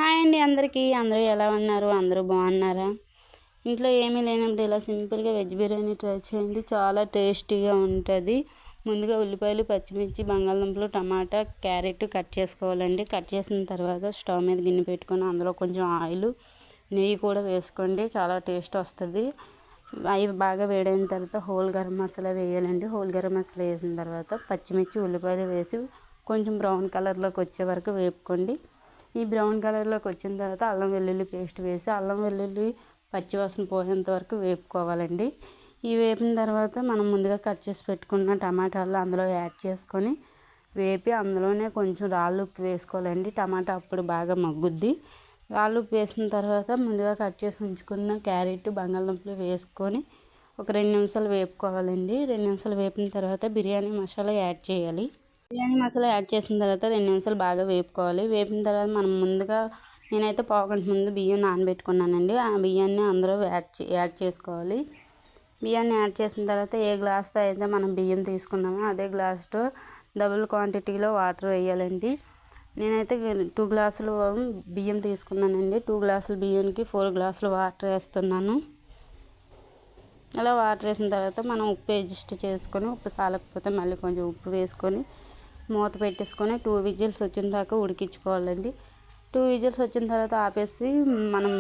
Hi అండి అందరికీ. అందరూ ఎలా ఉన్నారు? అందరూ బాగున్నారా? ఇంట్లో ఏమీ లేనప్పుడు ఇలా సింపుల్గా వెజ్ బిర్యానీ ట్రై చేయండి. చాలా టేస్టీగా ఉంటుంది. ముందుగా ఉల్లిపాయలు, పచ్చిమిర్చి, బంగాళదుంపలు, టమాటా, క్యారెట్ కట్ చేసుకోవాలండి. కట్ చేసిన తర్వాత స్టవ్ మీద గిన్నె పెట్టుకొని అందులో కొంచెం ఆయిల్, నెయ్యి కూడా వేసుకోండి. చాలా టేస్ట్ వస్తుంది. అవి బాగా వేడైన తర్వాత హోల్ గరం మసాలా వేయాలండి. హోల్ గరం మసాలా వేసిన తర్వాత పచ్చిమిర్చి, ఉల్లిపాయలు వేసి కొంచెం బ్రౌన్ కలర్లోకి వచ్చే వరకు వేపుకోండి. ఈ బ్రౌన్ కలర్లోకి వచ్చిన తర్వాత అల్లం వెల్లుల్లి పేస్ట్ వేసి అల్లం వెల్లుల్లి పచ్చివాసన పోయేంత వరకు వేపుకోవాలండి. ఈ వేపిన తర్వాత మనం ముందుగా కట్ చేసి పెట్టుకున్న టమాటాలు అందులో యాడ్ చేసుకొని వేపి అందులోనే కొంచెం రాళ్ళు ఉప్పు వేసుకోవాలండి. టమాటా అప్పుడు బాగా మగ్గుద్ది. రాళ్ళు ఉప్పు వేసిన తర్వాత ముందుగా కట్ చేసి ఉంచుకున్న క్యారెట్, బంగాళదుంపలు వేసుకొని ఒక 2 నిమిషాలు వేపుకోవాలండి. 2 నిమిషాలు వేపిన తర్వాత బిర్యానీ మసాలా యాడ్ చేయాలి. బిర్యానీ మసాలా యాడ్ చేసిన తర్వాత 2 నిమిషాలు బాగా వేపుకోవాలి. వేపిన తర్వాత మనం ముందుగా నేనైతే పావుగంట ముందు బియ్యం నానబెట్టుకున్నానండి. ఆ బియ్యాన్ని అందులో యాడ్ చేసుకోవాలి. బియ్యాన్ని యాడ్ చేసిన తర్వాత ఏ గ్లాస్తో అయితే మనం బియ్యం తీసుకున్నామో అదే గ్లాస్తో డబుల్ క్వాంటిటీలో వాటర్ వేయాలండి. నేనైతే 2 గ్లాసులు బియ్యం తీసుకున్నానండి. 2 గ్లాసుల బియ్యానికి 4 గ్లాసులు వాటర్ వేస్తున్నాను. అలా వాటర్ వేసిన తర్వాత మనం ఉప్పు అడ్జస్ట్ చేసుకొని ఉప్పు సాలకపోతే మళ్ళీ కొంచెం ఉప్పు వేసుకొని మూత పెట్టేసుకొని 2 విజిల్స్ వచ్చిన దాకా ఉడికించుకోవాలండి. 2 విజిల్స్ వచ్చిన తర్వాత ఆపేసి మనం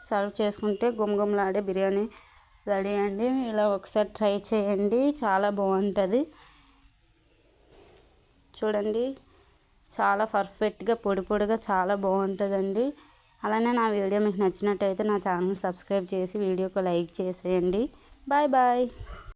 సర్వ్ చేసుకుంటే గుమగుమలాడే బిర్యానీ రెడీ అండి. ఇలా ఒకసారి ట్రై చేయండి, చాలా బాగుంటుంది. చూడండి, చాలా పర్ఫెక్ట్గా పొడి పొడిగా చాలా బాగుంటుందండి. అలానే నా వీడియో మీకు నచ్చినట్టయితే నా ఛానల్ సబ్స్క్రైబ్ చేసి వీడియోకి లైక్ చేసేయండి. Bye bye.